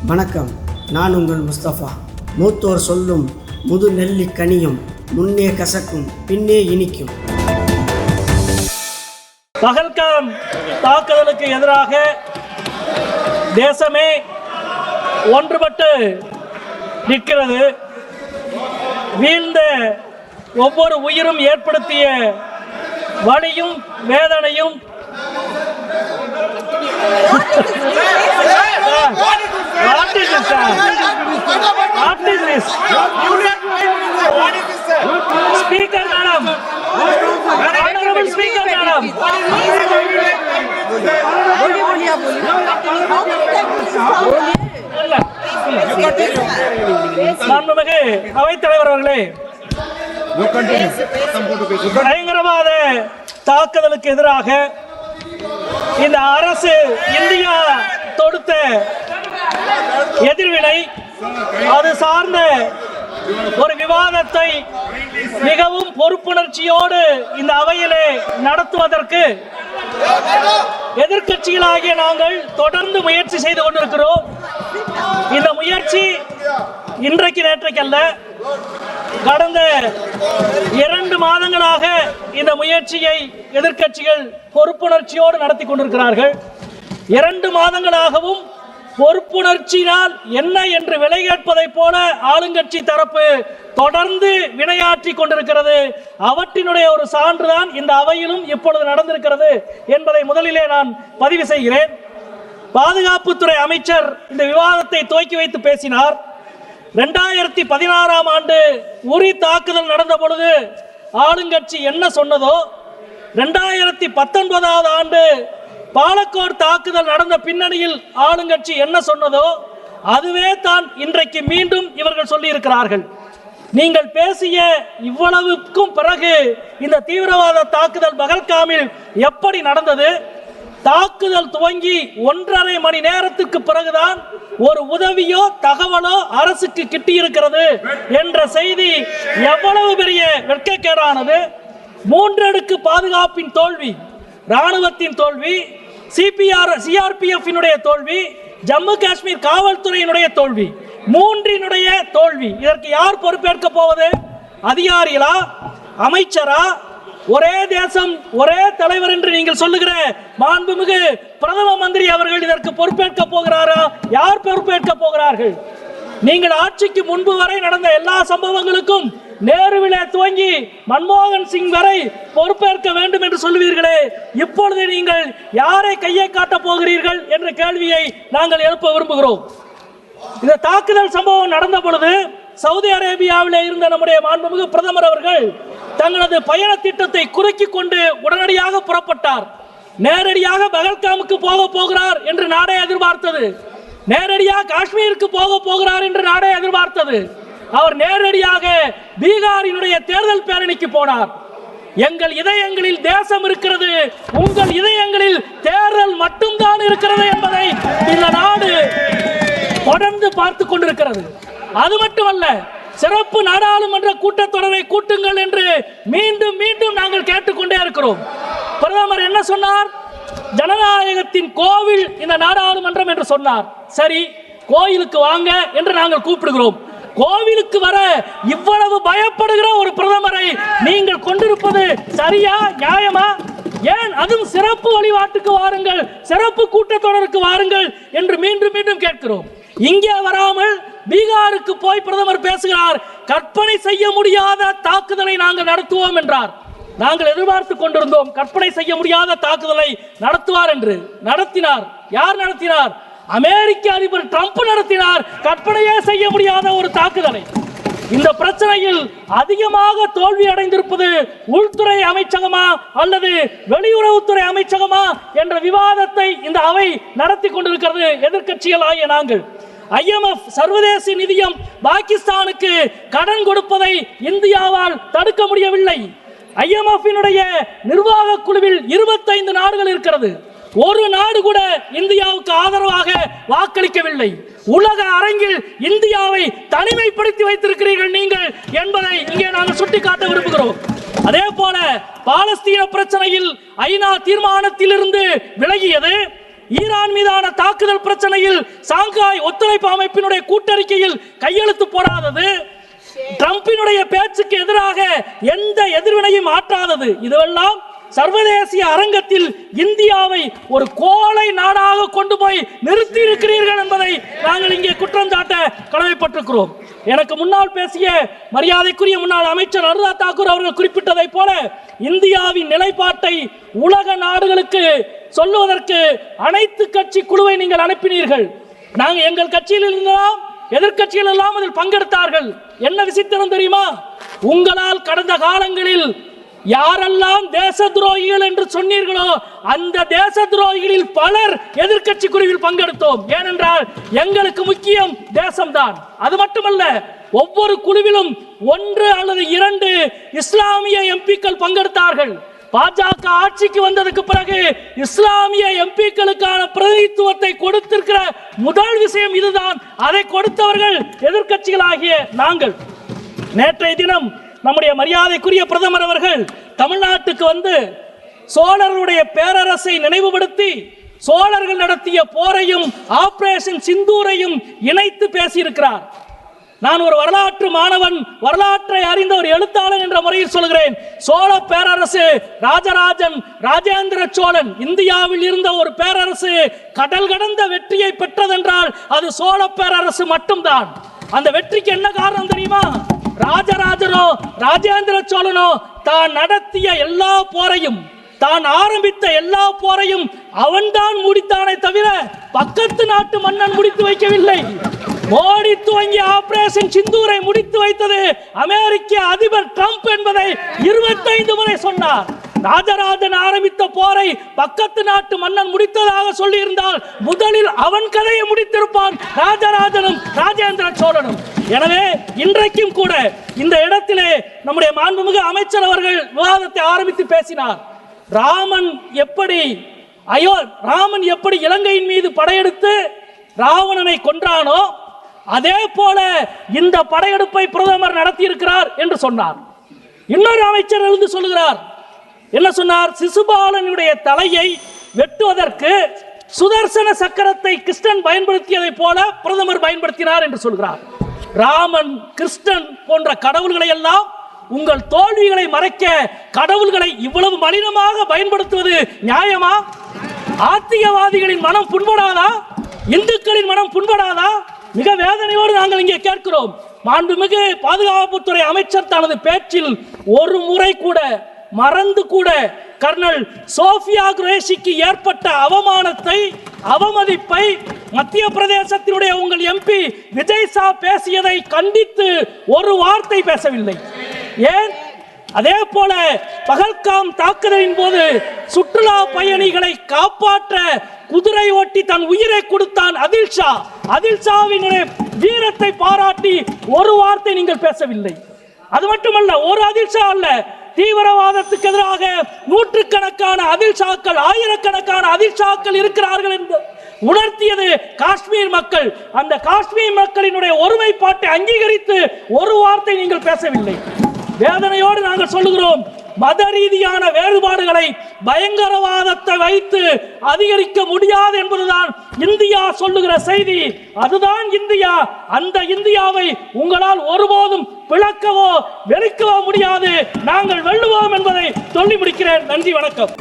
வணக்கம், நான் உங்கள் முஸ்தபா. மூத்தோர் சொல்லும் முது நெல்லி கனியும், முன்னே கசக்கும் பின்னே இனிக்கும். பகல்காம் தாக்குதலுக்கு எதிராக தேசமே ஒன்றுபட்டு நிற்கிறது. வீழ்ந்த ஒவ்வொரு உயிரும் ஏற்படுத்திய வலியும் வேதனையும் speaker madam, honourable speaker madam, மாண்புமிகு அவைத்தலைவர் அவர்களே, பயங்கரவாத தாக்குதலுக்கு எதிராக இந்த அரசு இந்தியா தொடுத்த எதிர்வினை, அது சார்ந்த ஒரு விவாதத்தை மிகவும் பொறுப்புணர்ச்சியோடு இந்த அவையிலே நடத்துவதற்கு எதிர்க்கட்சிகளாகிய நாங்கள் தொடர்ந்து முயற்சி செய்து கொண்டிருக்கிறோம். இந்த முயற்சி இன்றைக்கு நேற்றைக்கு அல்ல, கடந்த 2 மாதங்களாக இந்த முயற்சியை எதிர்க்கட்சிகள் பொறுப்புணர்ச்சியோடு நடத்தி கொண்டிருக்கிறார்கள். 2 மாதங்களாகவும் பொறுப்புணர்ச்சியினால் என்ன என்று விலை கேட்பதை போல ஆளுங்கட்சி தரப்பு தொடர்ந்து வினையாற்றி கொண்டிருக்கிறது. அவற்றினுடைய ஒரு சான்றுதான் இந்த அவையிலும் இப்பொழுது நடந்திருக்கிறது என்பதை முதலிலே நான் பதிவு செய்கிறேன். பாதுகாப்புத்துறை அமைச்சர் இந்த விவாதத்தை துவக்கி வைத்து பேசினார். 2016ஆம் ஆண்டு உரி தாக்குதல் நடந்த பொழுது ஆளுங்கட்சி என்ன சொன்னதோ, 2019ஆவது ஆண்டு பாலக்கோடு தாக்குதல் நடந்த பின்னணியில் ஆளுங்கட்சி என்ன சொன்னதோ அதுவே தான் இன்றைக்கு மீண்டும் இவர்கள் சொல்லி இருக்கிறார்கள். நீங்கள் பேசிய இவ்வளவுக்கும் பிறகு இந்த தீவிரவாத தாக்குதல் பகல்காமில் எப்படி நடந்தது? தாக்குதல் துவங்கி 1.5 மணி நேரத்துக்கு பிறகுதான் ஒரு உதவியோ தகவலோ அரசுக்கு கிட்டியிருக்கிறது என்ற செய்தி எவ்வளவு பெரிய வெட்கக்கேடானது. 3 அடுக்கு பாதுகாப்பின் தோல்வி, ராணுவத்தின் தோல்வி, CRPF தோல்வி, ஜம்மு காஷ்மீர் காவல்துறையினுடைய தோல்வி, 3னுடைய தோல்வி. இதற்கு யார் பொறுப்பேற்க போவது? அதிகாரிகளா, அமைச்சரா? ஒரே தேசம் ஒரே தலைவர் என்று நீங்கள் சொல்லுகிற மாண்புமிகு பிரதம மந்திரி அவர்கள் இதற்கு பொறுப்பேற்க போகிறாரா? யார் பொறுப்பேற்க போகிறார்கள்? நீங்கள் ஆட்சிக்கு முன்பு வரை நடந்த எல்லா சம்பவங்களுக்கும் நேருவிலே துவங்கி மன்மோகன் சிங் வரை பொறுப்பேற்க வேண்டும் என்று சொல்லுவீர்களே, இப்பொழுது நீங்கள் யாரை கையை காட்டப் போகிறீர்கள் என்ற கேள்வியை நாங்கள் எழுப்ப விரும்புகிறோம். இந்த தாக்குதல் சம்பவம் நடந்த பொழுது சவுதி அரேபியாவிலே இருந்த நம்முடைய மாண்புமிகு பிரதமர் அவர்கள் தங்களது பயண திட்டத்தை குறுக்கிக் கொண்டு உடனடியாக புறப்பட்டார். நேரடியாக பகல்காமுக்கு போக போகிறார் என்று நாடே எதிர்பார்த்தது. நேரடியாக காஷ்மீருக்கு போக போகிறார் என்று நாடே எதிர்பார்த்தது. அவர் நேரடியாக பீகாரினுடைய தேர்தல் பேரணிக்கு போனார். எங்கள் இதயங்களில் தேசம் இருக்கிறது, உங்கள் இதயங்களில் தேர்தல் மட்டும்தான் இருக்கிறது என்பதை இந்த நாடு தொடர்ந்து பார்த்து கொண்டிருக்கிறது. அது மட்டுமல்ல, சிறப்பு நாடாளுமன்ற கூட்டத்தொடரை கூட்டுங்கள் என்று மீண்டும் மீண்டும் நாங்கள் கேட்டுக்கொண்டே இருக்கிறோம். பிரதமர் என்ன சொன்னார்? ஜனநாயகத்தின் கோவில் இந்த நாடாளுமன்றம் என்று சொன்னார். சரி, கோயிலுக்கு வாங்க என்று நாங்கள் கூப்பிடுகிறோம். கோவிலுக்கு வர இவ்வளவு பயப்படுகிற ஒரு பிரதமரை நீங்கள் கொண்டிருப்பது சரியா, நியாயமா? ஏன் அதுவும் சிறப்பு வழிபாட்டுக்கு வாருங்கள், சிறப்பு கூட்டத்தொடருக்கு வாருங்கள் என்று மீண்டும் மீண்டும் கேட்கிறோம். இங்கே வராமல் பீகாருக்கு போய் பிரதமர் பேசுகிறார். கற்பனை செய்ய முடியாத தாக்குதலை நாங்கள் நடத்துவோம் என்றார். நாங்கள் எதிர்பார்த்து கொண்டிருந்தோம் கற்பனை செய்ய முடியாத தாக்குதலை நடத்துவார் என்று. நடத்தினார். யார் நடத்தினார்? அமெரிக்க அதிபர் ட்ரம்ப் நடத்தினார். கற்பனையே செய்ய முடியாத ஒரு தாக்குதலை. இந்த பிரச்சனையில் அதிகமாக தோல்வி அடைந்திருப்பது உள்துறை அமைச்சகமா அல்லது வெளியுறவுத்துறை அமைச்சகமா என்ற விவாதத்தை இந்த அவை நடத்தி கொண்டிருக்கிறது. எதிர்க்கட்சிகள் ஆகிய நாங்கள் IMF சர்வதேச நிதியம் பாகிஸ்தானுக்கு கடன் கொடுப்பதை இந்தியாவால் தடுக்க முடியவில்லை. IMF நிர்வாக குழுவில் 25 நாடுகள் இருக்கிறது. ஒரு நாடு கூட இந்தியாவுக்கு ஆதரவாக வாக்களிக்கவில்லை. உலக அரங்கில் இந்தியாவை தனிமைப்படுத்தி வைத்திருக்கிறீர்கள் நீங்கள் என்பதை இங்கே நாங்கள் சுட்டிக்காட்ட விரும்புகிறோம். அதே போல பாலஸ்தீன பிரச்சனையில் ஐநா தீர்மானத்தில் இருந்து விலகியது, ஈரான் மீதான தாக்குதல் பிரச்சனையில் சாங்காய் ஒத்துழைப்பு அமைப்பினுடைய கூட்டறிக்கையில் கையெழுத்து போடாதது, ட்ரம்பினுடைய பேச்சுக்கு எதிராக எந்த எதிர்வினையும் ஆற்றாதது, இதுவெல்லாம் சர்வதேசிய அரங்கத்தில் இந்தியாவை ஒரு கோழை நாடாக கொண்டு போய் நிறுத்தி இருக்கிறீர்கள் என்பதை நாங்கள் இங்கே குற்றம் சாட்ட கடமைப்பட்டிருக்கிறோம். எனக்கு முன்னால் பேசிய மரியாதைக்குரிய முன்னாள் அமைச்சர் அனுரா தாக்கூர் அவர்கள் குறிப்பிட்டதை போல இந்தியாவின் நிலைப்பாட்டை உலக நாடுகளுக்கு சொல்லுவதற்கு அனைத்து கட்சி குழுவை நீங்கள் அனுப்பினீர்கள். நாங்கள் எங்கள் கட்சியில் இருந்தோம், எதிர்கட்சிகள் எல்லாம் அதில் பங்கெடுத்தார்கள். என்ன விசித்திரம் தெரியுமா? உங்களால் கடந்த காலங்களில் யாரெல்லாம் தேச துரோகிகள் என்று சொன்னீர்களோ அந்த தேச துரோகிகளில் பலர் எதிர்கட்சி குழுவில் பங்கெடுத்தோம். ஏனென்றால் எங்களுக்கு முக்கியம் தேசம்தான். அது மட்டுமல்ல, ஒவ்வொரு குழுவிலும் 1 அல்லது 2 இஸ்லாமிய எம்பிக்கள் பங்கெடுத்தார்கள். பாஜக ஆட்சிக்கு வந்ததுக்கு பிறகு இஸ்லாமிய எம்பிக்களுக்கான பிரதிநிதித்துவத்தை கொடுத்திருக்கிற முதல் விஷயம் இதுதான். அதை கொடுத்தவர்கள் எதிர்கட்சிகளாகிய நாங்கள். நேற்றைய தினம் நம்முடைய மரியாதைக்குரிய பிரதமர் அவர்கள் தமிழ்நாட்டுக்கு வந்து சோழர்களுடைய பேரரசை நினைவுபடுத்தி சோழர்கள் நடத்திய போரையும் ஆபரேஷன் சிந்தூரையும் இணைத்து பேசியிருக்கிறார். நான் ஒரு வரலாற்று மாணவன், வரலாற்றை அறிந்த ஒரு எழுத்தாளர் என்ற முறையில் சொல்கிறேன். சோழ பேரரசு, ராஜராஜன், ராஜேந்திர சோழன், இந்தியாவில் இருந்த ஒரு பேரரசு கடல் கடந்த வெற்றியை பெற்றதென்றால் அது சோழ பேரரசு மட்டும்தான். அந்த வெற்றிக்கு என்ன காரணம் தெரியுமா? ராஜராஜனோ ராஜேந்திர சோழனோ தான் நடத்திய எல்லா போரையும், தான் ஆரம்பித்த எல்லா போரையும் அவன்தான் முடித்தானே தவிர பக்கத்து நாட்டு மன்னன் முடித்து வைக்கவில்லை. மோடி துவங்கிய ஆபரேஷன் சிந்தூரை முடித்து வைத்தது அமெரிக்க அதிபர் ட்ரம்ப் என்பதை 25 முறை சொன்னார். ராஜராஜன் ஆரம்பித்த போரை பக்கத்து நாட்டு மன்னன் முடித்ததாக சொல்லி இருந்தால் முதலில் அவன் கதையை முடித்திருப்பான் ராஜராஜனும் ராஜேந்திர சோழனும். எனவே இன்றைக்கும் கூட இந்த இடத்திலே நம்முடைய மாண்புமிகு அமைச்சர் அவர்கள் விவாதத்தை ஆரம்பித்து பேசினார். ராமன் எப்படி இலங்கையின் மீது படையெடுத்து ராவணனை கொன்றானோ அதே போல இந்த படையெடுப்பை பிரதமர் நடத்தியிருக்கிறார் என்று சொன்னார். இன்னொரு அமைச்சர் எழுந்து சொல்லுகிறார். என்ன சொன்னார்? சிசுபாலனுடைய தலையை வெட்டுவதற்கு சுதர்சன சக்கரத்தை கிருஷ்ணன் பயன்படுத்தியதை போல பிரதமர் பயன்படுத்தினார் என்று சொல்கிறார். ராமன், கிருஷ்ணன் போன்ற கடவுள்களை எல்லாம் உங்கள் தோல்விகளை மறைக்க கடவுள்களை இவ்வளவு மலினமாக பயன்படுத்துவது நியாயமா? ஆத்திகவாதிகளின் மனம் புண்படாதா? இந்துக்களின் மனம் புண்படாதா? மிக வேதனையோடு நாங்கள் இங்கே கேட்கிறோம். மாண்புமிகு பாதுகாப்புத்துறை அமைச்சர் தனது பேச்சில் ஒரு முறை கூட மறந்து கூட கர்னல் சோஃபியா குரேஷிக்கு ஏற்பட்ட அவமானத்தை, அவமதிப்பை மத்திய பிரதேசத்தினுடைய உங்கள் எம்பி விஜய் ஷா பேசியதை கண்டித்து ஒரு வார்த்தை பேசவில்லை. ஏன்? அதே போல பகல்காம் தாக்குதலின் போது சுற்றுலா பயணிகளை காப்பாற்ற குதிரை ஓட்டி தன் உயிரை கொடுத்தான் அதில்ஷா. அதில்ஷாவினுடைய வீரத்தை பாராட்டி ஒரு வார்த்தை நீங்கள் பேசவில்லை. அது மட்டுமல்ல, ஒரு அதில்ஷா அல்ல, தீவிரவாதத்துக்கு எதிராக நூற்றுக்கணக்கான அதில்ஷாக்கள், ஆயிரக்கணக்கான அதில்ஷாக்கள் இருக்கிறார்கள் என்று உணர்த்தியது காஷ்மீர் மக்கள். அந்த காஷ்மீர் மக்களினுடைய ஒருமைப்பாட்டை அங்கீகரித்து ஒரு வார்த்தை நீங்கள் பேசவில்லை. வேதனையோடு நாங்கள் சொல்லுகிறோம், மத ரீதியான வேறுபாடுகளை பயங்கரவாதத்தை வைத்து அதிகரிக்க முடியாது என்பதுதான் இந்தியா சொல்லுகிற செய்தி. அதுதான் இந்தியா. அந்த இந்தியாவை உங்களால் ஒருபோதும் பிளக்கவோ வெறுக்கவோ முடியாது. நாங்கள் வெல்லுவோம் என்பதை சொல்லி முடிக்கிறேன். நன்றி, வணக்கம்.